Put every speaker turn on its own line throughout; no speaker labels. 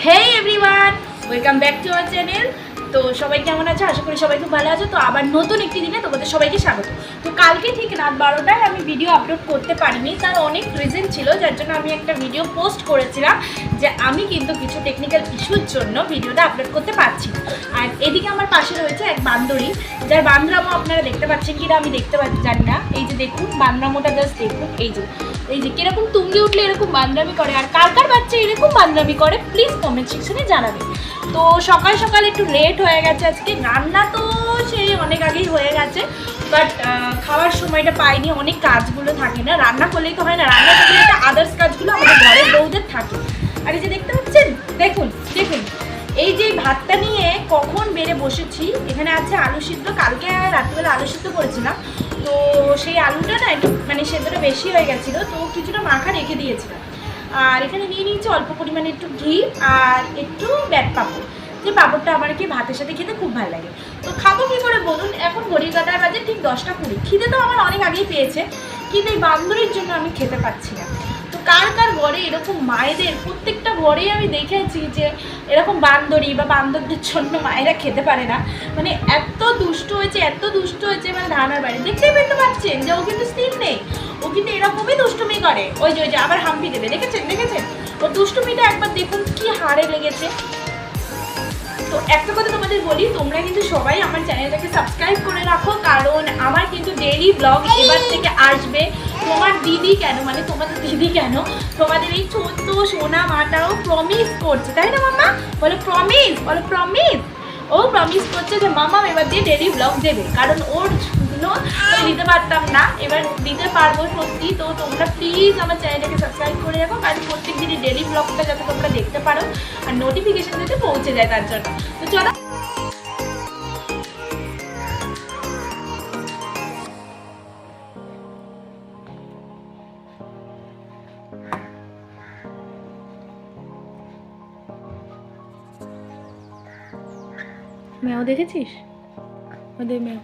Hey everyone, welcome back to our channel. তো সবাই কেমন আছে? আশা করি সবাই খুব ভালো আছে। তো আবার নতুন একটি দিনে তোমাদের সবাইকে স্বাগত। তো কালকে ঠিক রাত 12টায় আমি ভিডিও আপলোড করতে পারিনি, তার অনেক রিজন ছিল, যার জন্য আমি একটা ভিডিও পোস্ট করেছিলাম যে আমি কিন্তু কিছু টেকনিক্যাল ইস্যুর জন্য ভিডিওটা আপলোড করতে পারছি না। আর এদিকে আমার পাশে রয়েছে এক বান্দরী, যার বান্দরামো আপনারা দেখতে পাচ্ছেন কিনা আমি দেখতে জানি না। এই যে দেখুন বান্দরামোটা, জাস্ট দেখুন। এই যে কিরকম তুঙ্গে উঠলে এরকম বান্দরামি করে, আর কার কার বাচ্চা এরকম বান্দরামি করে প্লিজ কমেন্ট সেকশনে জানাবেন। তো সকাল সকাল একটু লেট হয়ে গেছে আজকে, রান্না তো সেই অনেক আগেই হয়ে গেছে, বাট খাওয়ার সময়টা পাইনি। অনেক কাজগুলো থাকে না, রান্না করলেই তো হয় না, রান্না করলে একটা আদার্স কাজগুলো আমাদের ঘরের বউদের থাকে। আর এই যে দেখতে পাচ্ছেন, দেখুন দেখুন এই যে ভাতটা নিয়ে কখন বেড়ে বসেছি। এখানে আছে আলু সিদ্ধ, কালকে রাত্রিবেলা আলু সিদ্ধ করেছিলাম, তো সেই আলুটা না একটু মানে সেদ্ধটা বেশি হয়ে গেছিলো, তো কিছুটা মাখা রেখে দিয়েছিলাম। আর এখানে নিয়ে নিয়েছি অল্প পরিমাণে একটু ঘি আর একটু ব্যাট পাঁপড়, যে পাঁপড়টা আমার কি ভাতের সাথে খেতে খুব ভালো লাগে। তো খাবো কী করে বলুন, এখন ঘড়ির কাঁটার বাজে ঠিক 10টা 20। খিদে তো আমার অনেক আগেই পেয়েছে, কিন্তু এই বান্দরের জন্য আমি খেতে পাচ্ছি না। তো কার কার ঘরে এরকম মায়েদের, প্রত্যেকটা ঘরেই আমি দেখেছি যে এরকম বান্দরী বা বান্দরদের জন্য মায়েরা খেতে পারে না। মানে এত দুষ্ট হয়েছে, এত দুষ্ট হয়েছে, মানে ধারণার বাড়ি দেখতেই পেতে পারছেন যে ও কিন্তু স্থির নেই, ও কিন্তু এরকমই দুষ্টুমি করে। ওই যে আবার হাম্পি দেবে, দেখেছেন ওর দুষ্টুমিটা একবার দেখুন কি হাড়ে লেগেছে। তো একটা কথা তোমাদের বলি, তোমরা কিন্তু সবাই আমার চ্যানেলটাকে সাবস্ক্রাইব করে রাখো, কারণ আমার কিন্তু ডেইলি ব্লগ এবার থেকে আসবে। তোমার দিদি কেন, মানে তোমাদের দিদি কেন, তোমাদের এই ছোট্ট সোনা মাটাও প্রমিস করছে, তাই না মামা? বলো প্রমিস, বলো প্রমিস। ও প্রমিস করছে যে মামা এবার দিয়ে ডেইলি ব্লগ দেবে, কারণ ওর জন্য দিতে পারতাম না, এবার দিতে পারবো সত্যি। তো তোমরা প্লিজ আমার চ্যানেলটাকে সাবস্ক্রাইব করে রাখো, কারণ প্রত্যেক দিনই ডেইলি ব্লগটা যাতে তোমরা দেখতে পারো আর নোটিফিকেশন যাতে পৌঁছে যায় তার জন্য। তো চলো মেও দেখেছিস, ওদের মেও,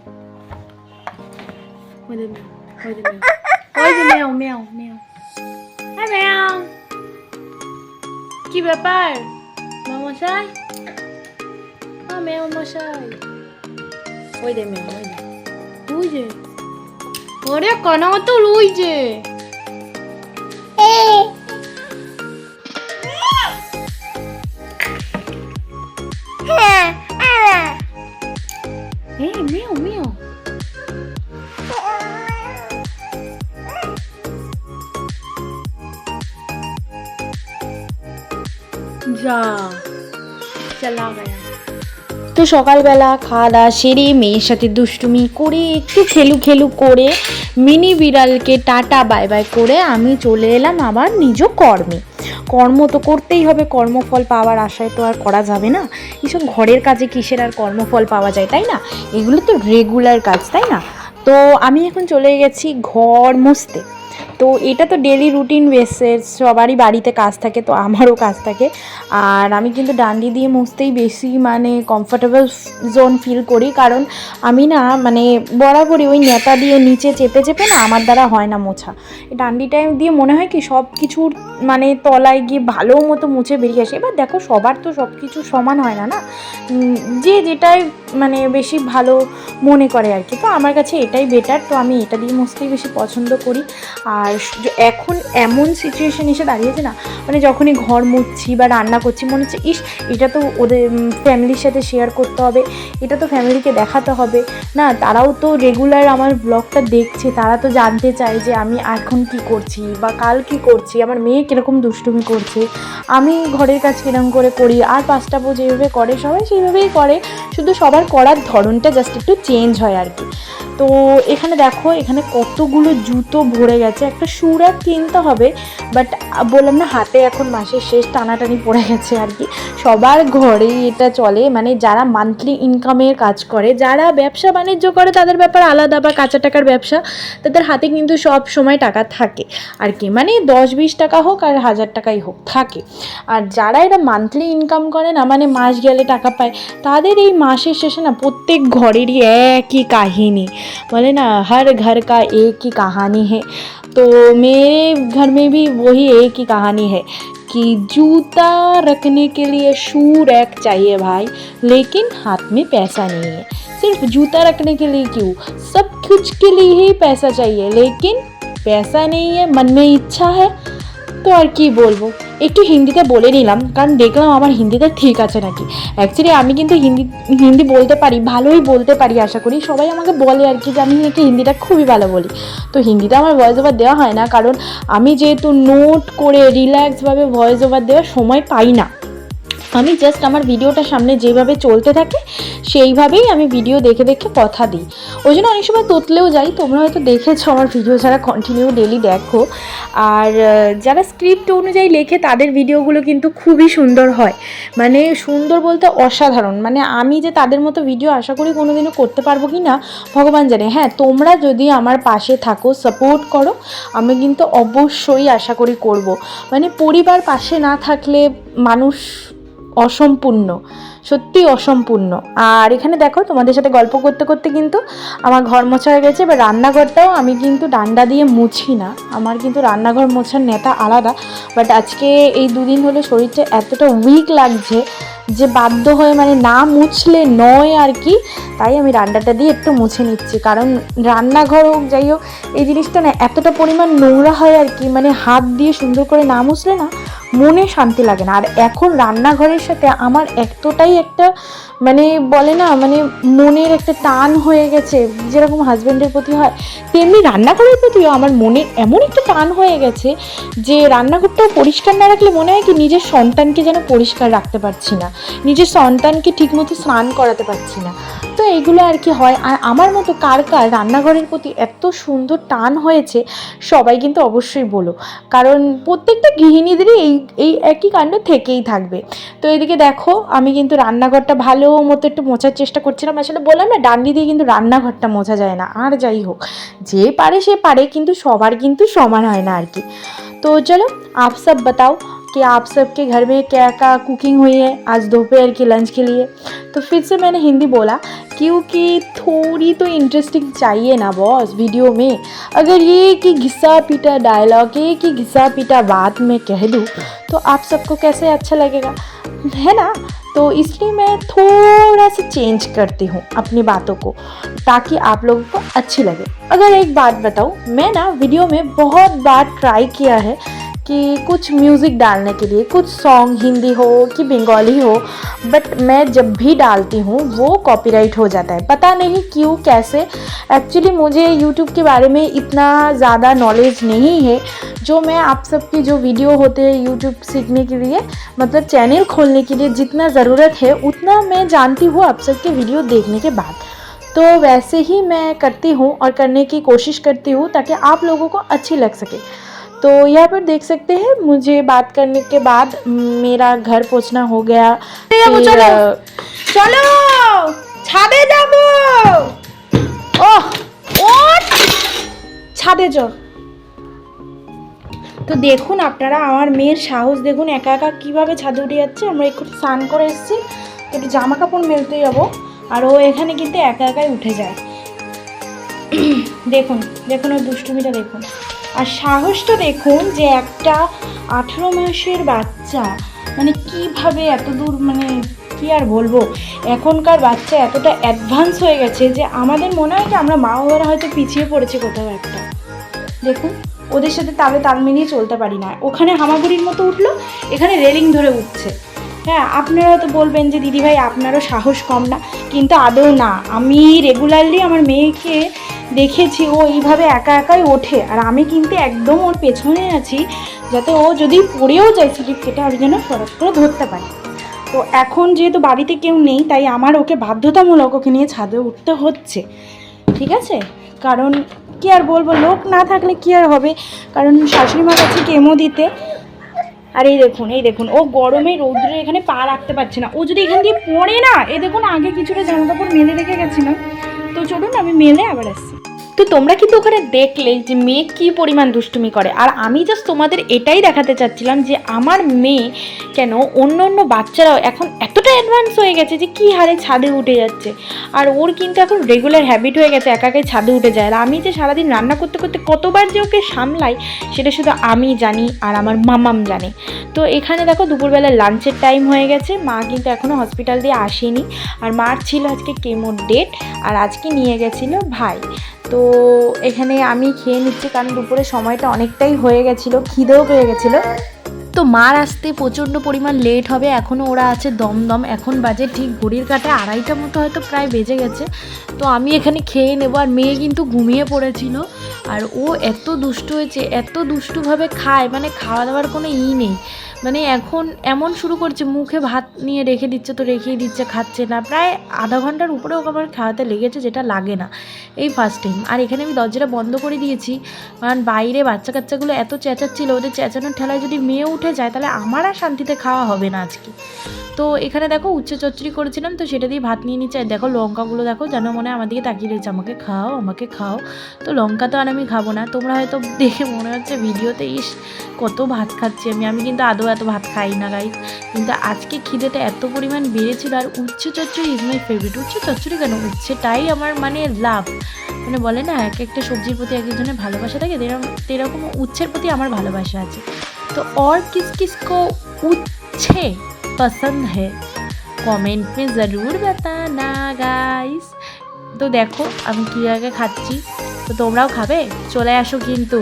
ওদের মেও, ওদের মেও, ওই যে মেও মেও মেও, হ্যাঁ মেও। কি ব্যাপার মশাই? হ্যাঁ মেও মশাই, ওই দে মেও, ওই দে, ওই যে ওরে কনা তো ওই যে মেও মেও। যা চলা গয়া। তো সকালবেলা খাওয়া দাওয়া সেরে মেয়ের সাথে দুষ্টুমি করে একটু খেলু করে মিনি বিড়ালকে টাটা বাই বাই করে আমি চলে এলাম আবার নিজ কর্ম তো করতেই হবে, কর্মফল পাওয়ার আশায় তো আর করা যাবে না। এইসব ঘরের কাজে কিসের আর কর্মফল পাওয়া যায়, তাই না? এগুলো তো রেগুলার কাজ, তাই না? তো আমি এখন চলে গেছি ঘর মুছতে। তো এটা তো ডেলি রুটিন বেসেস, সবারই বাড়িতে কাজ থাকে, তো আমারও কাজ থাকে। আর আমি কিন্তু ডান্ডি দিয়ে মুছতেই বেশি মানে কমফোর্টেবল জোন ফিল করি, কারণ আমি না মানে বরাবরই ওই নেতা দিয়ে নিচে চেপে না আমার দ্বারা হয় না মোছা। এই ডান্ডিটাই দিয়ে মনে হয় কি সব কিছুর মানে তলায় গিয়ে ভালো মতো মুছে বেরিয়ে আসে। এবার দেখো সবার তো সব কিছু সমান হয় না, যে যেটাই মানে বেশি ভালো মনে করে আর কি। তো আমার কাছে এটাই বেটার, তো আমি এটা দিয়ে মুছতেই বেশি পছন্দ করি। আর এখন এমন সিচুয়েশন এসে দাঁড়িয়েছে না, মানে যখনই ঘর মুছছি বা রান্না করছি মনে হচ্ছে ইস এটা তো ওদের ফ্যামিলির সাথে শেয়ার করতে হবে, এটা তো ফ্যামিলিকে দেখাতে হবে না, তারাও তো রেগুলার আমার ব্লগটা দেখছে, তারা তো জানতে চায় যে আমি এখন কি করছি বা কাল কি করছি, আমার মেয়ে কীরকম দুষ্টুমি করছে, আমি ঘরের কাজ কীরকম করে করি, আর পাঁচটা বউ যেভাবে করে সবাই সেইভাবেই করে, শুধু সবার করার ধরনটা জাস্ট একটু চেঞ্জ হয় আর কি। তো এখানে দেখো, এখানে কতগুলো জুতো ভরে গেছে, একটা শু র্যাক কিনতে হবে, বাট বললাম না হাতে এখন মাসের শেষ টানাটানি পড়ে গেছে আর কি। সবার ঘরেই এটা চলে, মানে যারা মান্থলি ইনকামের কাজ করে, যারা ব্যবসা বাণিজ্য করে তাদের ব্যাপার আলাদা, বা কাঁচা টাকার ব্যবসা, তাদের হাতে কিন্তু সব সময় টাকা থাকে আর কি, মানে 10-20 টাকা হোক আর 1000 টাকাই হোক থাকে। আর যারা এরা মান্থলি ইনকাম করে না, মানে মাস গেলে টাকা পায়, তাদের এই মাসের শেষে না প্রত্যেক ঘরেরই একই কাহিনী, বলে না হর ঘর কা একই কাহানি হে। तो मेरे घर में भी वही एक ही कहानी है कि जूता रखने के लिए शू रैक चाहिए भाई, लेकिन हाथ में पैसा नहीं है। सिर्फ जूता रखने के लिए क्यों, सब कुछ के लिए ही पैसा चाहिए, लेकिन पैसा नहीं है, मन में इच्छा है তো আর কি বলবো, একটু হিন্দিতে বলে নিলাম কারণ দেখলাম আমার হিন্দিটা ঠিক আছে নাকি। অ্যাকচুয়ালি আমি কিন্তু হিন্দি বলতে পারি, ভালোই বলতে পারি আশা করি। সবাই আমাকে বলে আর কি যে আমি নাকি হিন্দিটা খুবই ভালো বলি। তো হিন্দিটা আমার ভয়েস ওভার দেওয়া হয় না, কারণ আমি যেহেতু নোট করে রিল্যাক্সভাবে ভয়েস ওভার দেওয়ার সময় পাই না। আমি জাস্ট আমার ভিডিওটা সামনে যেভাবে চলতে থাকে সেইভাবেই আমি ভিডিও দেখে দেখে কথা দিই। ওই জন্য অনেক সময় তোতলেও যাই। তোমরা হয়তো দেখেছো আমার ভিডিও যারা কন্টিনিউ ডেলি দেখো। আর যারা স্ক্রিপ্ট অনুযায়ী লেখে তাদের ভিডিওগুলো কিন্তু খুবই সুন্দর হয়, মানে সুন্দর বলতে অসাধারণ। মানে আমি যে তাদের মতো ভিডিও আশা করি কোনোদিনও করতে পারবো কি না ভগবান জানে। হ্যাঁ, তোমরা যদি আমার পাশে থাকো, সাপোর্ট করো, আমি কিন্তু অবশ্যই আশা করি করব। মানে পরিবার পাশে না থাকলে মানুষ অসম্পূর্ণ, সত্যি অসম্পূর্ণ। আর এখানে দেখো তোমাদের সাথে গল্প করতে করতে কিন্তু আমার ঘর মোছা হয়ে গেছে। এবার রান্নাঘরটাও আমি কিন্তু ডান্ডা দিয়ে মুছি না, আমার কিন্তু রান্নাঘর মোছার নেতা আলাদা। বাট আজকে এই দুদিন হলো শরীরটা এতটা উইক লাগছে যে বাধ্য হয়ে মানে না মুছলে নয় আর কি, তাই আমি রান্নাটা দিয়ে একটু মুছে নিচ্ছি। কারণ রান্নাঘর হোক যাই হোক, এই জিনিসটা না এতটা পরিমাণ নোংরা হয় আর কি, মানে হাত দিয়ে সুন্দর করে না মুছলে না মনে শান্তি লাগে না। আর এখন রান্নাঘরের সাথে আমার এতটাই একটা মানে বলে না মানে মনের একটা টান হয়ে গেছে, যেরকম হাজব্যান্ডের প্রতি হয় তেমনি রান্নাঘরের প্রতিও আমার মনের এমন একটা টান হয়ে গেছে যে রান্নাঘরটাও পরিষ্কার না রাখলে মনে হয় কি নিজের সন্তানকে যেন পরিষ্কার রাখতে পারছি না, নিজের সন্তানকে ঠিকমতো স্নান করাতে পারছি না। তো এইগুলো আর কি হয়। আর আমার মতো কার কার রান্নাঘরের প্রতি এত সুন্দর টান হয়েছে সবাই কিন্তু অবশ্যই বলো, কারণ প্রত্যেকটা গৃহিণীদেরই এই একই কাণ্ড থেকেই থাকবে। তো এদিকে দেখো আমি কিন্তু রান্নাঘরটা ভালো মতো একটু মোছার চেষ্টা করছিলাম। আসলে বললাম না ডান্ডি দিয়ে কিন্তু রান্নাঘরটা মোছা যায় না। আর যাই হোক, যে পারে সে পারে, কিন্তু সবার কিন্তু সমান হয় না আর কি। तो चलो आप सब बताओ कि आप सबके घर में क्या क्या कुकिंग हुई है आज दोपहर के लंच के लिए। तो फिर से मैंने हिंदी बोला क्योंकि थोड़ी तो इंटरेस्टिंग चाहिए ना बॉस वीडियो में। अगर ये कि घिसा पीटा डायलॉग, ये कि घिसा पीटा बात मैं कह दूँ तो आप सबको कैसे अच्छा लगेगा, है ना। तो इसलिए मैं थोड़ा सा चेंज करती हूँ अपनी बातों को ताकि आप लोगों को अच्छी लगे। अगर एक बात बताऊँ, मैं ना वीडियो में बहुत बार ट्राई किया है कि कुछ म्यूज़िक डालने के लिए, कुछ सॉन्ग हिंदी हो कि बंगाली हो, बट मैं जब भी डालती हूँ वो कॉपीराइट हो जाता है। पता नहीं क्यों कैसे। एक्चुअली मुझे यूट्यूब के बारे में इतना ज़्यादा नॉलेज नहीं है जो मैं आप सबकी जो वीडियो होते हैं यूट्यूब सीखने के लिए, मतलब चैनल खोलने के लिए जितना ज़रूरत है उतना मैं जानती हूँ आप सबके वीडियो देखने के बाद। तो वैसे ही मैं करती हूँ और करने की कोशिश करती हूँ ताकि आप लोगों को अच्छी लग सके। तो यहाँ पर देख सकते हैं मुझे बात करने के बाद मेरा घर पहुँचना हो गया। चलो चलो ছাদে যাবো, ওহ ওঠ ছাদে যাও। তো দেখুন আপনারা আমার মেয়ের সাহস দেখুন, একা একা কীভাবে ছাদে উঠে যাচ্ছে। আমরা একটু স্নান করে এসেছি, একটু জামা কাপড় মেলতে যাবো, আর ও এখানে কিন্তু একা একাই উঠে যায়। দেখুন দেখুন ওর দুষ্টুমিটা দেখুন, আর সাহসটা দেখুন যে একটা 18 মাসের বাচ্চা মানে কিভাবে এত দূর, মানে কি আর বলবো, এখনকার বাচ্চা এতটা অ্যাডভান্স হয়ে গেছে যে আমাদের মনে হয় যে আমরা মা বাবারা হয়তো পিছিয়ে পড়েছি কোথাও একটা। দেখুন ওদের সাথে তাল মিলিয়ে চলতে পারি না। ওখানে হামাগুড়ির মতো উঠলো, এখানে রেলিং ধরে উঠছে। হ্যাঁ, আপনারা তো বলবেন যে দিদিভাই আপনারও সাহস কম না, কিন্তু আদৌ না। আমি রেগুলারলি আমার মেয়েকে দেখেছি ও এইভাবে একা একাই ওঠে, আর আমি কিন্তু একদম ওর পেছনে আছি যাতে ও যদি পড়েও যায় স্লিপ কেটে আমি যেন ফরক করে ধরতে পারি। তো এখন যেহেতু বাড়িতে কেউ নেই তাই আমার ওকে বাধ্যতামূলক ওকে নিয়ে ছাদে উঠতে হচ্ছে, ঠিক আছে। কারণ কি আর বলবো, লোক না থাকলে কি আর হবে, কারণ শাশুড়ি মা কাছে কেমো দিতে। আর এই দেখুন ও গরমে রৌদ্রে এখানে পা রাখতে পারছে না। ও যদি এখান দিয়ে পড়ে না, এই দেখুন আগে কিছুটা জামা কাপড় মেলে রেখে গেছিলাম। তো চলুন আমি মেলে আবার আসছি। তো তোমরা কিন্তু ওখানে দেখলে যে মেয়ে কী পরিমাণ দুষ্টুমি করে। আর আমি জাস্ট তোমাদের এটাই দেখাতে চাচ্ছিলাম যে আমার মেয়ে কেন অন্য অন্য বাচ্চারাও এখন এতটা অ্যাডভান্স হয়ে গেছে যে কী হারে ছাদে উঠে যাচ্ছে। আর ওর কিন্তু এখন রেগুলার হ্যাবিট হয়ে গেছে একা একাই ছাদে উঠে যায়। আর আমি যে সারাদিন রান্না করতে করতে কতবার যে ওকে সামলাই সেটা শুধু আমি জানি আর আমার মামাম জানে। তো এখানে দেখো দুপুরবেলা লাঞ্চের টাইম হয়ে গেছে, মা কিন্তু এখনও হসপিটাল দিয়ে আসেনি। আর মার ছিল আজকে কেমোর ডেট, আর আজকে নিয়ে গেছিলো ভাই। তো এখানে আমি খেয়ে নিচ্ছি কারণ দুপুরের সময়টা অনেকটাই হয়ে গেছিলো, খিদেও পেয়ে গেছিলো। তো মার আসতে প্রচণ্ড পরিমাণ লেট হবে, এখনও ওরা আছে দমদম। এখন বাজে ঠিক ঘড়ির কাঁটায় 2:30 মতো হয়তো প্রায় বেজে গেছে। তো আমি এখানে খেয়ে নেবো। আর মেয়ে কিন্তু ঘুমিয়ে পড়েছিল, আর ও এত দুষ্টু হয়েছে, এত দুষ্টুভাবে খায়, মানে খাওয়া দাওয়ার কোনো নেই। মানে এখন এমন শুরু করছে, মুখে ভাত নিয়ে রেখে দিচ্ছে তো রেখেই দিচ্ছে, খাচ্ছে না। প্রায় আধা ঘন্টার উপরে ওকে আমার খাওয়াতে লেগেছে, যেটা লাগে না, এই ফার্স্ট টাইম। আর এখানে আমি দরজাটা বন্ধ করে দিয়েছি কারণ বাইরে বাচ্চা কাচ্চাগুলো এত চেঁচাচ্ছিল, ওদের চেঁচানোর ঠেলায় যদি মেয়ে উঠে যায় তাহলে আমার আর শান্তিতে খাওয়া হবে না আজকে। তো এখানে দেখো উচ্ছে চচ্চড়ি করেছিলাম, তো সেটা দিয়ে ভাত নিয়ে নিচ্ছে। আর দেখো লঙ্কাগুলো দেখো, যেন মনে হয় আমার দিকে তাকিয়ে রয়েছে, আমাকে খাও আমাকে খাও। তো লঙ্কা তো আর আমি খাবো না, তোমরা হয়তো দেখে মনে হচ্ছে ভিডিওতে ইস কত ভাত খাচ্ছি আমি কিন্তু আদৌ এত ভাত খাই না গাইস। কিন্তু আজকে খিদেটা এত পরিমাণ বেড়েছিল। আর উচ্ছে চচ্চড়ি ইজ মাই ফেভারিট। উচ্ছে চচ্চড়ি কেন, উচ্ছেটাই আমার মানে লাভ। মানে বলে না এক একটা সবজির প্রতি এক একজনের ভালোবাসা থাকে, এরকম উচ্ছের প্রতি আমার ভালোবাসা আছে। तो और किस किस को उच्छे पसंद है कमेंट में ज़रूर बताना गाइस। तो देखो আমি কীভাবে খাচ্ছি, তো তোমরাও খাবে, চলে আসো কিন্তু।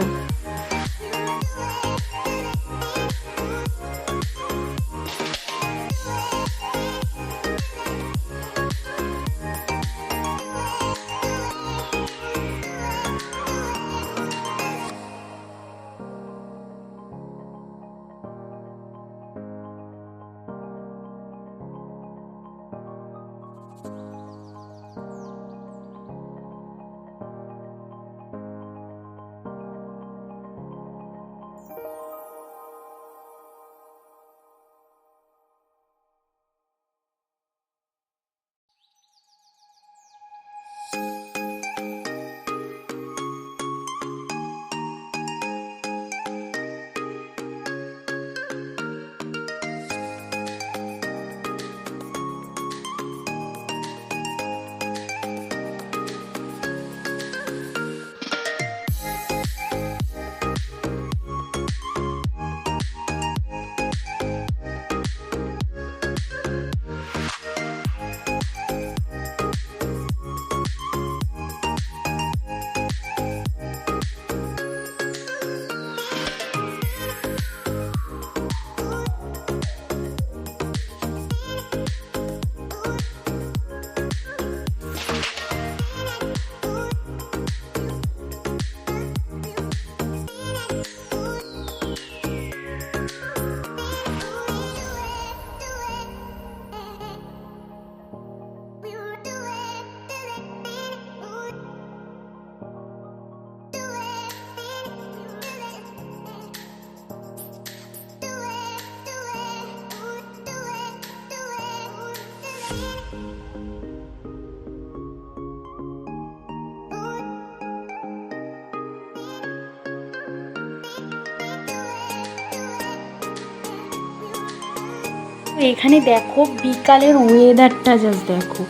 এখানে দেখো বিকালের ওয়েদারটা জাস্ট দেখো,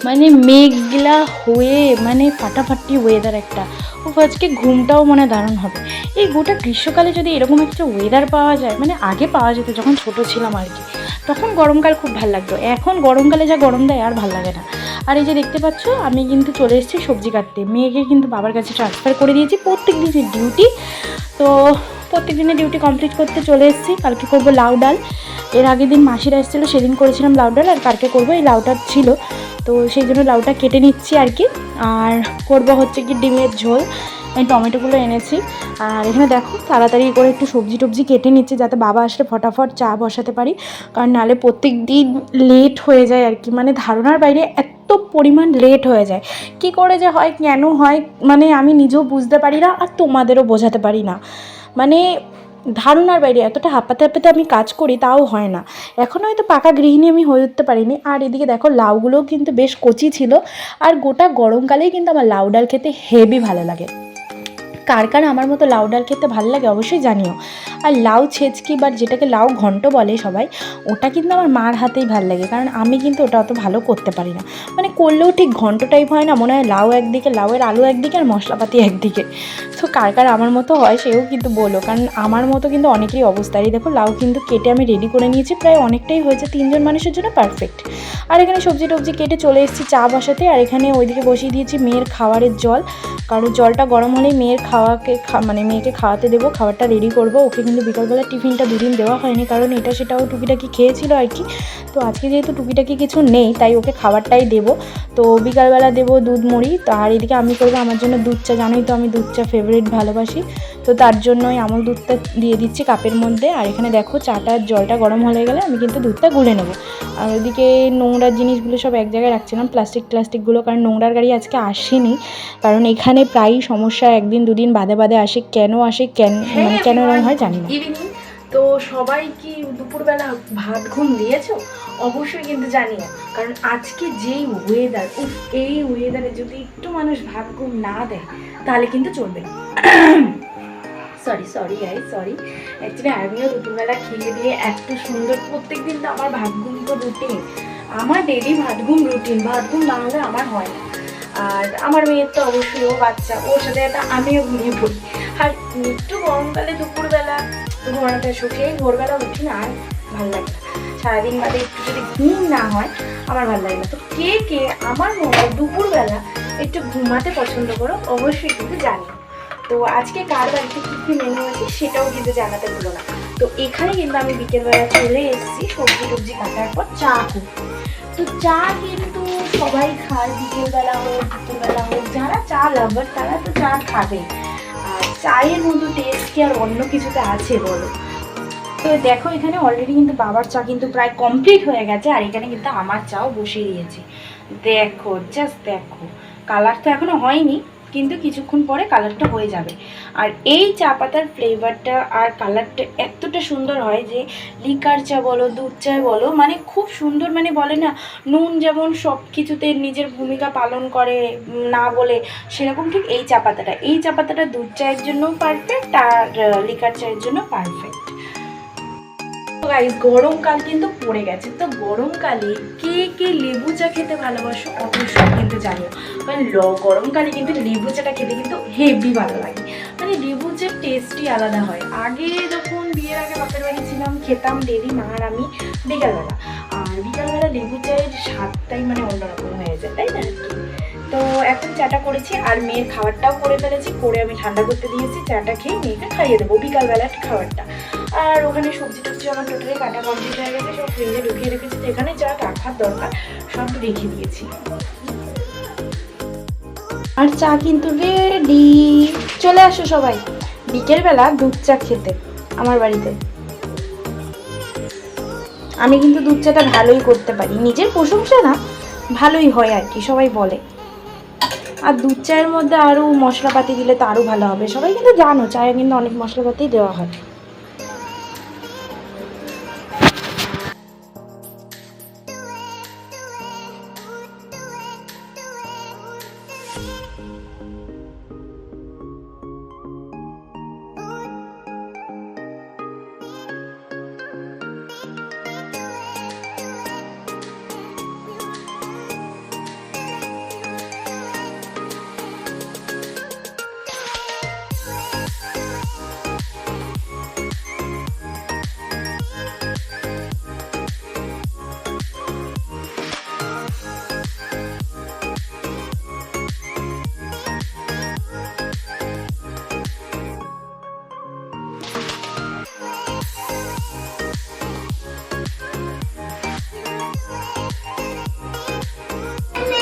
মানে মেঘলা হয়ে মানে ফাটাফাটি ওয়েদার একটা। ও আজকে ঘুমটাও মনে দারুণ হবে। এই গোটা গ্রীষ্মকালে যদি এরকম একটা ওয়েদার পাওয়া যায়, মানে আগে পাওয়া যেত যখন ছোট ছিলাম আর কি, তখন গরমকাল খুব ভালো লাগতো। এখন গরমকালে যা গরম দেয় আর ভালো লাগে না। আর এই যে দেখতে পাচ্ছ আমি কিন্তু চলে এসেছি সবজি কাটতে, মেয়েকে কিন্তু বাবার কাছে ট্রান্সফার করে দিয়েছি, প্রত্যেক দিনের ডিউটি। তো প্রত্যেক দিনের ডিউটি কমপ্লিট করতে চলে এসেছি। কালকে করবো লাউ ডাল, এর আগের দিন মাসিরা এসেছিলো সেদিন করেছিলাম লাউ ডাল, আর কালকে করবো এই লাউটা ছিল, তো সেই জন্য লাউটা কেটে নিচ্ছি আর কি। আর করবো হচ্ছে কি ডিমের ঝোল, আমি টমেটোগুলো এনেছি। আর এখানে দেখো তাড়াতাড়ি করে একটু সবজি টবজি কেটে নিচ্ছি যাতে বাবা আসলে ফটাফট চা বসাতে পারি, কারণ নাহলে প্রত্যেক দিন লেট হয়ে যায় আর কি, মানে ধারণার বাইরে এত পরিমাণ লেট হয়ে যায়। কি করে যে হয়, কেন হয়, মানে আমি নিজেও বুঝতে পারি না আর তোমাদেরও বোঝাতে পারি না। মানে
ধারণার বাইরে, এতটা হাঁপাতে হাঁপাতে আমি কাজ করি তাও হয় না। এখনও হয়তো পাকা গৃহিণী আমি হয়ে উঠতে পারিনি। আর এদিকে দেখো লাউগুলোও কিন্তু বেশ কচি ছিল। আর গোটা গরমকালেই কিন্তু আমার লাউ ডাল খেতে হেভি ভালো লাগে। কার কার আমার মতো লাউ ডাল খেতে ভালো লাগে অবশ্যই জানিও। আর লাউ ছেঁচকি বা যেটাকে লাউ ঘন্ট বলে সবাই, ওটা কিন্তু আমার মার হাতেই ভালো লাগে, কারণ আমি কিন্তু ওটা অত ভালো করতে পারি না। মানে করলেও ঠিক ঘন্ট টাইপ হয় না, মনে হয় লাউ একদিকে, লাউয়ের আলু একদিকে আর মশলাপাতি একদিকে। তো কার কার আমার মতো হয় সেও কিন্তু বলো, কারণ আমার মতো কিন্তু অনেকেরই অবস্থা। এই দেখো লাউ কিন্তু কেটে আমি রেডি করে নিয়েছি, প্রায় অনেকটাই হয়েছে, 3 জন মানুষের জন্য পারফেক্ট। আর এখানে সবজি টবজি কেটে চলে এসেছি চা বসাতে। আর এখানে ওইদিকে বসিয়ে দিয়েছি মেয়ের খাবারের জল, কারণ জলটা গরম হলেই মেয়ের মানে মেয়েকে খাওয়াতে দেবো, খাবারটা রেডি করবো। ওকে কিন্তু বিকালবেলা টিফিনটা দুদিন দেওয়া হয়নি, কারণ এটা সেটাও টুকিটাকি খেয়েছিল আর কি। তো আজকে যেহেতু টুকিটাকি কিছু নেই, তাই ওকে খাবারটাই দেবো। তো বিকালবেলা দেবো দুধ মুড়ি। তো আর এদিকে আমি করবো আমার জন্য দুধ চা, জানোই তো আমি দুধ চা ফেভারিট, ভালোবাসি। তো তার জন্যই আমল দুধটা দিয়ে দিচ্ছি কাপের মধ্যে। আর এখানে দেখো চাটার জলটা গরম হয়ে গেলে আমি কিন্তু দুধটা গুলে নেবো। আর ওইদিকে নোংরার জিনিসগুলো সব এক জায়গায় রাখছিলাম, প্লাস্টিকগুলো, কারণ নোংরার গাড়ি আজকে আসেনি। কারণ এখানে প্রায়ই সমস্যা, একদিন দুদিন বাদে বাদে আসে। কেন আসে, মানে কেন এরকম হয় জানি না।
ইভিনিং। তো সবাই কি দুপুরবেলা ভাত ঘুম দিয়েছো? অবশ্যই কিন্তু জানিও, কারণ আজকে যেই ওয়েদার, এই ওয়েদারে যদি একটু মানুষ ভাত ঘুম না দেয় তাহলে কিন্তু চলবে না। Sorry guys, sorry. অ্যাকচুয়ালি আমিও দুপুরবেলা খেয়ে দিয়ে এত সুন্দর, প্রত্যেক দিন তো আমার ভাত ঘুম তো রুটিন, আমার ডেলি ভাত ঘুম রুটিন, ভাত ঘুম না হলে আমার হয় না। আর আমার মেয়ের তো অবশ্যই, ও বাচ্চা, ওর সাথে একটা আমিও ঘুমিয়ে পড়ি। আর একটু গরমকালে দুপুরবেলা ঘোরাটা শুকিয়ে ভোরবেলা উঠি না, আর ভালো লাগে না। সারাদিন বাদে একটু যদি ঘুম না হয় আমার ভালো লাগে না। তো কে কে আমার মতো দুপুরবেলা একটু ঘুমাতে পছন্দ করো অবশ্যই কিন্তু জানি। তো আজকে কার বাড়িতে কী কী মেনু আছে সেটাও কিন্তু জানাতে ভুলো না। তো এখানে কিন্তু আমি বিকেলবেলা চলে এসেছি সবজি টবজি কাটার পর চা করি। তো চা কিন্তু সবাই খায়, বিকেলবেলা হোক দুপুরবেলা হোক, যারা চা লাভার তারা তো চা খাবে। আর চায়ের মতো টেস্ট কি আর অন্য কিছুতে আছে বলো? তো দেখো এখানে অলরেডি কিন্তু বাবার চা কিন্তু প্রায় কমপ্লিট হয়ে গেছে, আর এখানে কিন্তু আমার চাও বসিয়ে দিয়েছি। দেখো জাস্ট দেখো, কালার তো এখনো হয়নি, কিন্তু কিছুক্ষণ পরে কালারটা হয়ে যাবে। আর এই চা পাতার ফ্লেভারটা আর কালারটা এতটা সুন্দর হয় যে লিকার চা বলো, দুধ চা বলো, মানে খুব সুন্দর। মানে বলে না নুন যেমন সব কিছুতে নিজের ভূমিকা পালন করে না বলে, সেরকম ঠিক এই চা পাতাটা দুধ চায়ের জন্য পারফেক্ট, আর লিকার চায়ের জন্য পারফেক্ট। গাইস গরমকাল কিন্তু পড়ে গেছে, তো গরমকালে কে কে লেবু চা খেতে ভালোবাসো অবশ্যই কিন্তু জানিও। কারণ গরমকালে কিন্তু লেবু চাটা খেতে কিন্তু হেভি ভালো লাগে। মানে লেবু চার টেস্টই আলাদা হয়। আগে যখন বিয়ের আগে বাপের বাড়ি ছিলাম খেতাম ডেলি মা আর আমি বিকালবেলা, আর বিকালবেলা লেবু চায়ের স্বাদটাই মানে অন্যরকম হয়ে যায়, তাই না? তো এখন চাটা করেছি আর মেয়ের খাবারটাও করে ফেলেছি, করে আমি ঠান্ডা করতে দিয়েছি। চাটা খেয়ে মেয়েকে খাইয়ে দেবো বিকালবেলার খাবারটা। আর ওখানে সবজি টবজি আমার টোটালি কাটা কমপ্লিট হয়ে গেছে, সব ফ্রিজে ঢুকিয়ে রেখেছি, যেখানে যা রাখার দরকার সব রেখে দিয়েছি। আর চা কিন্তু রেডি, চলে আসো সবাই বিকেলবেলা দুধ চা খেতে আমার বাড়িতে। আমি কিন্তু দুধ চাটা ভালোই করতে পারি, নিজের প্রশংসা না, ভালোই হয় আর কি, সবাই বলে। আর দুধ চায়ের মধ্যে আরও মশলাপাতি দিলে তো আরও ভালো হবে। সবাই কিন্তু জানো চায়ে কিন্তু অনেক মশলাপাতি দেওয়া হয়।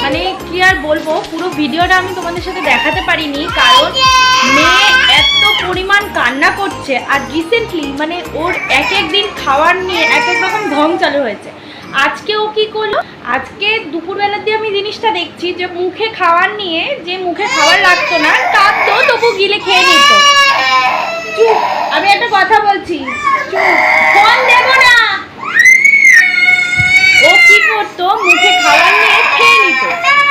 মানে কি আর বলবো, পুরো ভিডিওটা আমি তোমাদের সাথে দেখাতে পারিনি, কারণ মেয়ে এত পরিমাণ কান্না করছে। আর রিসেন্টলি মানে ওর এক এক দিন খাওয়ার নিয়ে এক এক রকম ঢং চালু হয়েছে। আজকে ও কি করলো, আজকে দুপুরবেলা দিয়ে আমি জিনিসটা দেখছি যে মুখে খাওয়ার নিয়ে, যে মুখে খাওয়ার লাগতো না কাঁদতো তবু গিলে খেয়ে নিত। চুপ, আমি একটা কথা বলছি, চুপ, ফোন দেব না। ও কি করতো, মুখে খাবার নিয়ে খেয়ে নিত,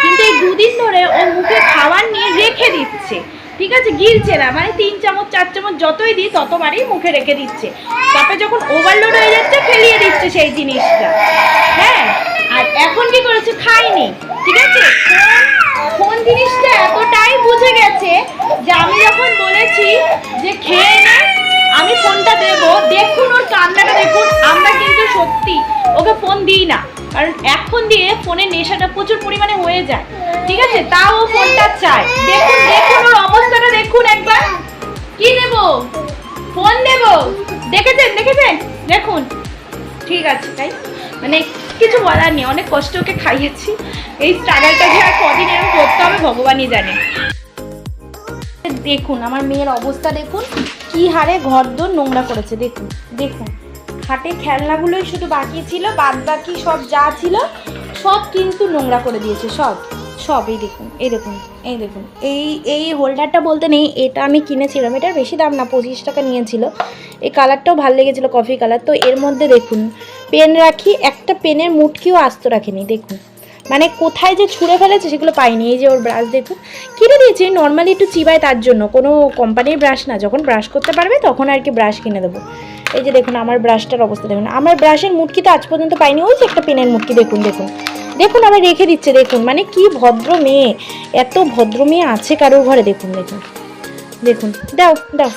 কিন্তু এই দুদিন ধরে ও মুখে খাবার নিয়ে রেখে দিচ্ছে, ঠিক আছে, গিলছে না, মানে 3 চামচ 4 চামচ যতই দিই ততবারই মুখে রেখে দিচ্ছে, তারপরে যখন ওভারলোড হয়ে যাচ্ছে ফেলিয়ে দিচ্ছে সেই জিনিসটা। হ্যাঁ, আর এখন কি করেছে, খায়নি, ঠিক আছে, ফোন জিনিসটা এতটাই বুঝে গেছে যে আমি যখন বলেছি যে খেয়ে নে আমি ফোনটা দেবো, দেখুন ওর কান্নাটা দেখুন। আমরা কিন্তু সত্যি ওকে ফোন দিই না, কারণ এক ফোন দিয়ে ফোনের নেশাটা প্রচুর পরিমাণে হয়ে যায়, ঠিক আছে, তাও ও ফোনটা চায়। দেখুন দেখুন ওর অবস্থাটা দেখুন একবার। কি দেব, ফোন দেব, দেখেছেন দেখেছেন, দেখুন, ঠিক আছে, তাই মানে কিছু বলার নেই, অনেক কষ্ট ওকে খাইয়েছি, এই স্ট্রাগলটা যে আর কদিন এরকম করতে হবে ভগবানই জানে। দেখুন আমার মেয়ের অবস্থা দেখুন, কি হারে ঘরদোর নোংরা করেছে, দেখুন দেখুন, খাটে খেলনাগুলোই শুধু বাকি ছিল, বাদ বাকি সব যা ছিল সব কিন্তু নোংরা করে দিয়েছে, সব সব। এই দেখুন এই দেখুন এই দেখুন, এই হোল্ডারটা বলতে নেই, এটা আমি কিনেছিলাম, এটার বেশি দাম না, 25 টাকা নিয়েছিল। এই কালারটাও ভালো লেগেছিলো, কফি কালার। তো এর মধ্যে দেখুন পেন রাখি, একটা পেনের মুটকিও আস্ত রাখিনি, দেখুন মানে কোথায় যে ছুঁড়ে ফেলেছে সেগুলো পাইনি। এই যে ওর ব্রাশ দেখুন কিনে দিয়েছি, নর্মালি একটু চিবায়, তার জন্য, কোনো কোম্পানির ব্রাশ না, যখন ব্রাশ করতে পারবে তখন আর কি ব্রাশ কিনে দেবো। এই যে দেখুন আমার ব্রাশটার অবস্থা দেখুন, আমার ব্রাশের মুটকি তো আজ পর্যন্ত পাইনি, ওই যে একটা পেনের মুটকি দেখুন দেখুন দেখুন আমার রেখে দিচ্ছে, দেখুন মানে কি ভদ্র মেয়ে, এত ভদ্র মেয়ে আছে কারোর ঘরে, দেখুন দেখুন দেখুন, দাও দাও।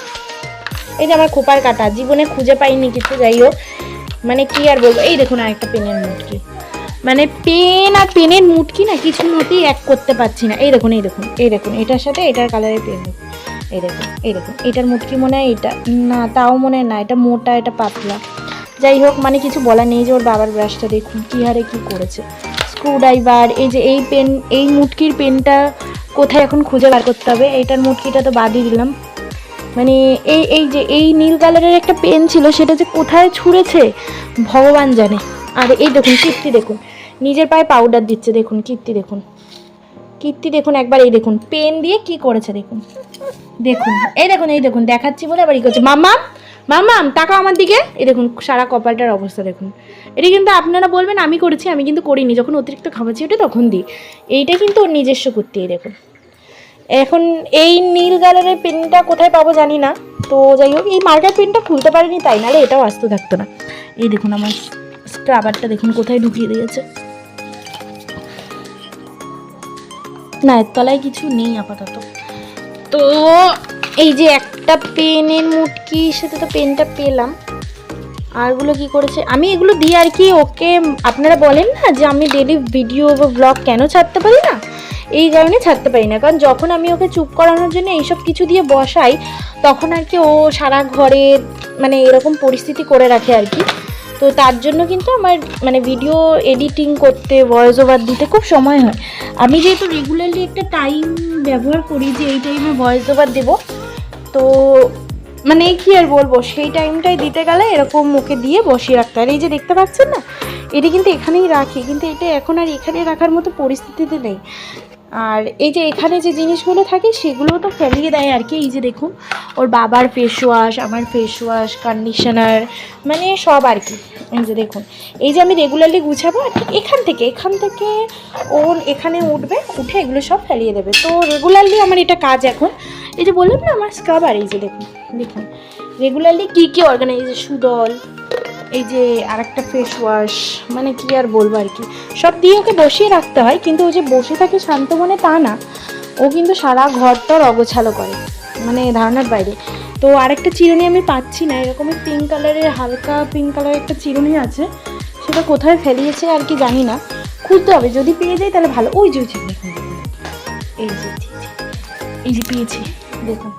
এই যে আমার খোপার কাটা, জীবনে খুঁজে পাইনি কিছু, যাই হোক মানে কি আর বলবো। এই দেখুন আরেকটা পেনের মুটকি, মানে পেন আর পেনের মুটকি না কিছু মতেই এক করতে পারছি না। এই দেখুন এই দেখুন এই দেখুন, এটার সাথে এটার কালারের পেন, এই দেখুন এই দেখুন, এটার মুটকি মনে হয় এটা না, তাও মনে হয় না, এটা মোটা এটা পাতলা, যাই হোক মানে কিছু বলার নেই। যে ওর বাবার ব্রাশটা দেখুন কি হারে কি করেছে, স্ক্রুড্রাইভার, এই যে এই পেন, এই মুটকির পেনটা কোথায় এখন খুঁজে বার করতে হবে, এইটার মুটকিটা তো বাদই দিলাম, মানে এই যে এই নীল কালারের একটা পেন ছিল সেটা যে কোথায় ছুঁড়েছে ভগবান জানে। আর এই দেখুন কীর্তি দেখুন, নিজের পায়ে পাউডার দিচ্ছে, দেখুন কীর্তি দেখুন, কীর্তি দেখুন একবার, এই দেখুন পেন দিয়ে কি করেছে দেখুন দেখুন, এই দেখুন এই দেখুন, দেখাচ্ছি বলে আবার ই করছে, মাম্মাম মাম্মাম তাকাও আমার দিকে, এই দেখুন সারা কপালটার অবস্থা দেখুন। এটা কিন্তু আপনারা বলবেন আমি করেছি, আমি কিন্তু করিনি, যখন অতিরিক্ত খাওয়াচ্ছি ওটা তখন দিই, এইটা কিন্তু ওর নিজস্ব করতে। এই দেখুন এখন এই নীল কালারের পেনটা কোথায় পাবো জানি না, তো যাই হোক এই মার্কার পেনটা খুলতে পারিনি, তাই নাহলে এটাও আসতে থাকতো না। এই দেখুন আমার স্ক্রাবারটা দেখুন কোথায় ঢুকিয়ে দিয়েছে, না এর তলায় কিছু নেই আপাতত। তো এই যে একটা পেনের মুটকির সাথে তো পেনটা পেলাম, আরগুলো কি করেছে, আমি এগুলো দিয়ে আর কি ওকে, আপনারা বলেন না যে আমি ডেলি ভিডিও বা ব্লগ কেন ছাড়তে পারি না, এই কারণে ছাড়তে পারি না, কারণ যখন আমি ওকে চুপ করানোর জন্য এইসব কিছু দিয়ে বসাই তখন আর কি ও সারা ঘরে মানে এরকম পরিস্থিতি করে রাখে আর কি। তো তার জন্য কিন্তু আমার মানে ভিডিও এডিটিং করতে, ভয়েস ওভার দিতে খুব সময় হয়। আমি যেহেতু রেগুলারলি একটা টাইম ব্যবহার করি যে এই টাইমে ভয়েস ওভার দেবো, তো মানে কি আর বলবো, সেই টাইমটাই দিতে গেলে এরকম মুখে দিয়ে বসিয়ে রাখতে হয়। এই যে দেখতে পাচ্ছেন না, এটি কিন্তু এখানেই রাখি, কিন্তু এটা এখন আর এখানে রাখার মতো পরিস্থিতিতে নেই। আর এই যে এখানে যে জিনিসগুলো থাকে সেগুলো তো ফেলিয়ে দেয় আর কি। এই যে দেখুন ওর বাবার ফেস ওয়াশ, আমার ফেস ওয়াশ, কন্ডিশনার, মানে সব আর কি। এই যে দেখুন এই যে আমি রেগুলারলি গুছাবো আর কি, এখান থেকে ওর এখানে উঠবে, উঠে এগুলো সব ফেলিয়ে দেবে। তো রেগুলারলি আমার এটা কাজ এখন। এই যে বললাম না আমার স্ক্রাবার, এই যে দেখুন দেখুন রেগুলারলি কী কী অর্গানাইজ, সুদল, এই যে আরেকটা ফেস ওয়াশ, মানে কি আর বলবো আর কি, সব দিয়ে ওকে বসিয়ে রাখতে হয়। কিন্তু ও যে বসে থাকে শান্ত মনে তা না, ও কিন্তু সারা ঘরটার অগোছালো করে, মানে ধারণার বাইরে। তো আরেকটা চিরুনি আমি পাচ্ছি না, এরকমই পিঙ্ক কালারের, হালকা পিঙ্ক কালারের একটা চিরুনি আছে, সেটা কোথায় ফেলিয়েছে আর কি জানি না, খুঁজতে হবে, যদি পেয়ে যাই তাহলে ভালো। ওই যে দেখুন এই যে এই যে পেয়েছি, দেখুন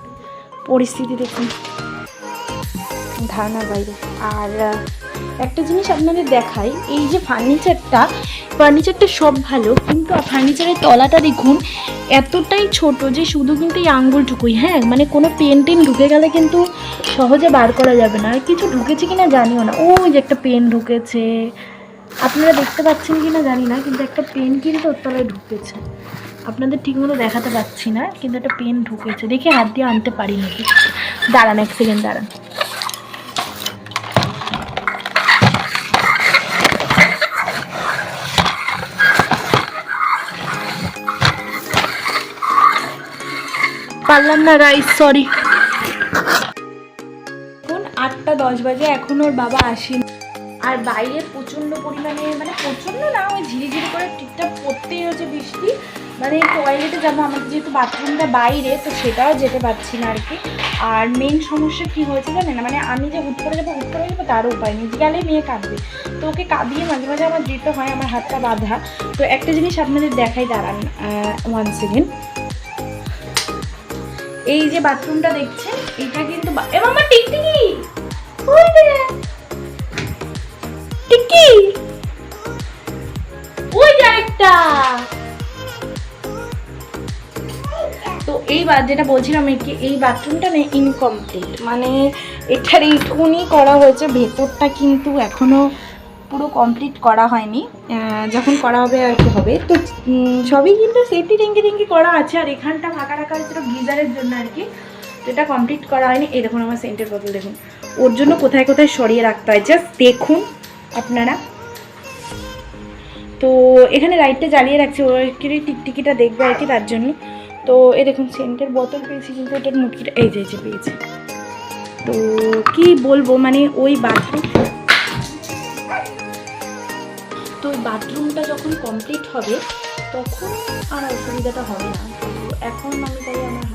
পরিস্থিতি দেখুন ধারণার বাইরে। আর একটা জিনিস আপনাদের দেখাই, এই যে ফার্নিচারটা সব ভালো, কিন্তু ফার্নিচারের তলাটা দেখুন এতটাই ছোট যে শুধু কিন্তু এই আঙ্গুলটুকুই, হ্যাঁ মানে কোনো পেন ঢুকে গেলে কিন্তু সহজে বার করা যাবে না। আর কিছু ঢুকেছে কিনা জানিও না, ওই যে একটা পেন ঢুকেছে, আপনারা দেখতে পাচ্ছেন কিনা জানি না, কিন্তু একটা পেন কিন্তু ওর তলায় ঢুকেছে, আপনাদের ঠিকমতো দেখাতে পাচ্ছি না, কিন্তু একটা পেন ঢুকেছে, দেখে হাত দিয়ে আনতে পারি নাকি।
দাঁড়ান 1 সেকেন্ড দাঁড়ান। পারলাম না রাইস, সরি। এখন 8:10 বাজে, এখন ওর বাবা আসেনি। আর বাইরে প্রচণ্ড পরিমাণে, মানে প্রচণ্ড না, ওই ঝিরিঝিরি করে ঠিকঠাক পড়তেই হচ্ছে বৃষ্টি। মানে টয়লেটে যাবো, আমাদের যেহেতু বাথরুমটা বাইরে, তো সেটাও যেতে পারছি না আর কি। আর মেন সমস্যা কী হয়েছে জানেন না, মানে আমি যে হুট করে যাবো তারও উপায় নেই, গেলে মেয়ে কাঁদবে। তো ওকে কাঁদিয়ে মাঝে মাঝে আমার যেতে হয়, আমার হাতটা বাঁধা। তো একটা জিনিস আপনাদের দেখাই, দাঁড়ান 1 সেকেন্ড। এই যে বাথরুমটা দেখছেন, এটা কিন্তু আমার টিকটিকি, ওই যে টিকি, ওই যে একটা। তো এই যেটা বলছিলাম কি, এই বাথরুমটা না ইনকমপ্লিট, মানে এটার এইটুকুনি করা হয়েছে, ভেতরটা কিন্তু এখনো পুরো কমপ্লিট করা হয়নি। যখন করা হবে আর কি হবে। তো সবই কিন্তু সেফটি ট্যাঙ্কি করা আছে। আর এখানটা ফাঁকা রাখা হয়েছিল গিজারের জন্য আর কি। তো এটা কমপ্লিট করা হয়নি। এই দেখুন আমার সেন্টের বোতল, দেখুন ওর জন্য কোথায় কোথায় সরিয়ে রাখতে হয়, জাস্ট দেখুন আপনারা। তো এখানে লাইটটা জ্বালিয়ে রাখছি, ওর টিকটিকিটা দেখবো আর কি, তার জন্য। তো এই দেখুন সেন্টের বোতল পেয়েছি, কিন্তু এটার মুটকিটা এই যে পেয়েছি। তো কি বলবো, মানে ওই বাথরুমটা যখন কমপ্লিট হবে তখন আর অসুবিধাটা হবে না। তো এখন আমি তাই আমার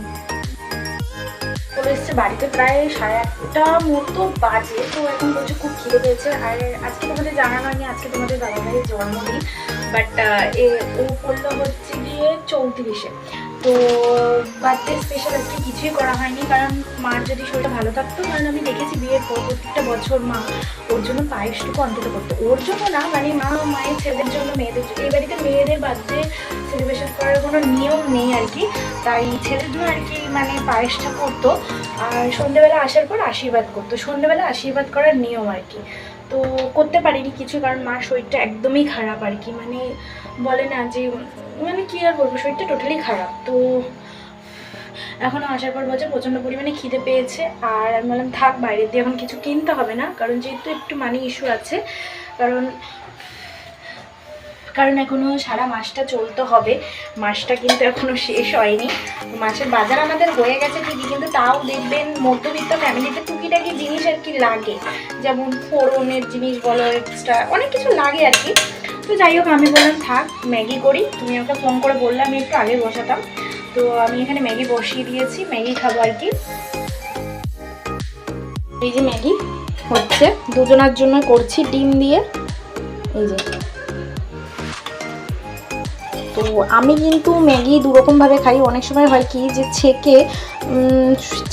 চলে এসছে বাড়িতে, প্রায় 8:30 মতো বাজে। তো এখন বলছে খুব খিদে পেয়েছে। আর আজকে তোমাদের জানানো হয়নি, আজকে তোমাদের দাদা ভাইয়ের জন্মদিন, বাট ও করলো হচ্ছে গিয়ে 34-এ। তো বার্থডে স্পেশাল আজকে কিছুই করা হয়নি, কারণ মার যদি শরীরটা ভালো থাকতো, কারণ আমি দেখেছি বিয়ের পর প্রত্যেকটা বছর মা ওর জন্য পায়েসটুকু অন্তত করতো। ওর জন্য না, মানে মায়ের ছেলেদের জন্য, মেয়েদের জন্য। এই বাড়িতে মেয়েদের বার্থডে সেলিব্রেশন করার কোনো নিয়ম নেই আর কি, তাই ছেলের জন্য আর কি মানে পায়েসটা করতো। আর সন্ধ্যেবেলা আসার পর আশীর্বাদ করতো, সন্ধ্যেবেলা আশীর্বাদ করার নিয়ম আর কি। তো করতে পারিনি কিছু, কারণ মার শরীরটা একদমই খারাপ আর কি, মানে বলে না যে, মানে কী আর বলবো, শরীরটা টোটালি খারাপ। তো এখনও আসার পর বলছে প্রচণ্ড পরিমাণে খিদে পেয়েছে। আর আমি বললাম থাক, বাইরে দিয়ে এখন কিছু কিনতে হবে না, কারণ যেহেতু একটু মানি ইস্যু আছে, কারণ এখনও সারা মাসটা চলতে হবে, মাসটা কিন্তু এখনও শেষ হয়নি। মাসের বাজার আমাদের হয়ে গেছে ঠিকই, কিন্তু তাও দেখবেন মধ্যবিত্ত ফ্যামিলিতে টুকিটাকি জিনিস আর কি লাগে, যেমন ফোড়নের জিনিস বলো, এক্সট্রা অনেক কিছু লাগে আর কি। তো যাই হোক, আমি বললাম থাক ম্যাগি করি, তুমি আমাকে ফোন করে বললাম, আমি একটু আগে বসাতাম। তো আমি এখানে ম্যাগি বসিয়ে দিয়েছি, ম্যাগি খাবো আর কি। এই যে ম্যাগি হচ্ছে, দুজনার জন্য করছি, ডিম দিয়ে। এই যে, তো আমি কিন্তু ম্যাগি দুরকমভাবে খাই। অনেক সময় হয় কি যে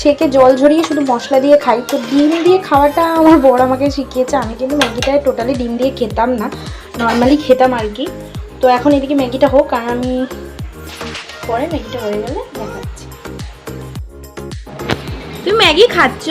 ছেঁকে জল ঝরিয়ে শুধু মশলা দিয়ে খাই। তো ডিম দিয়ে খাওয়াটা আমার বড় আমাকে শিখিয়েছে। আমি কিন্তু ম্যাগিটায় টোটালি ডিম দিয়ে খেতাম না, নর্মালি খেতাম আর কি। তো এখন এদিকে ম্যাগিটা হোক, আর আমি পরে ম্যাগিটা হয়ে গেলে দেখাচ্ছি। তুমি ম্যাগি খাচ্ছ?